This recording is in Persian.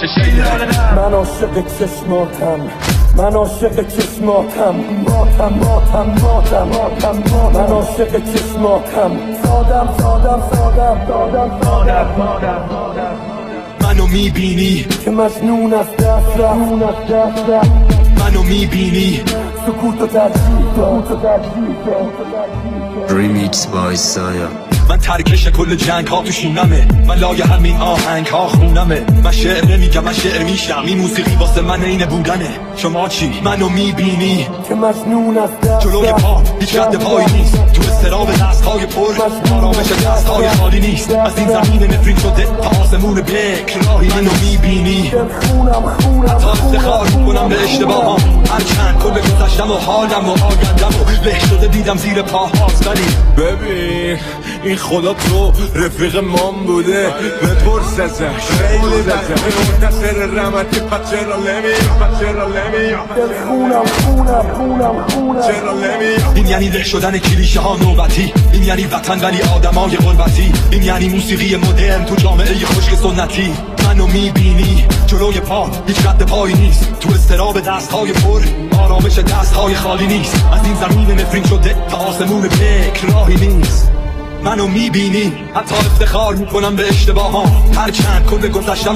باشه شیده. من عاشق چشماتم، من عاشق چشماتم، ماتم ماتم ماتم ماتم ماتم. من عاشق چشماتم، سادم سادم سادم سادم سادم سادم. منو میبینی که مجنون از دست رفت، منو میبینی سکوت و ترجیح، سکوت و ترجیح. Remix by Saya. من ترکش کل جنگ ها تو شونمه، من لای همین آهنگ ها خونمه. من شعر نمیگم، من شعر میشم. این موسیقی واسه من اینه بودنه. شما چی؟ منو میبینی که مجنون از دست جلوی پا هیچ رد پایی نیست، تو استراب دستهای پر آرامش دستهای خالی نیست. از این زمین نفرین شده تا آسمون بکر راهی. منو میبینی حتی افتخار کنم به اشتباهام، هرچند کل گذشتم و حالم و آیندم و له شده دیدم زیر پاهاست. ولی ببین این خدا تو رفیق من بوده، بپرس ازش خیلی بزه منتصر رحمتی. پس چرا نمی چرا نمی. این یعنی له شدن کلیشه ها نوبتی، این یعنی وطن ولی آدمای غربتی، این یعنی موسیقی مدرن تو جامعه خشک سنتی. منو میبینی جلوی پا هیچ رد پایی نیست، تو استراب دستهای پر آرامش دستهای خالی نیست. از این زمین نفرین شده تا آسمون بکر راهی نیست. منو میبینی حتی افتخار میکنم به اشتباهام، هرچند کل گذشتم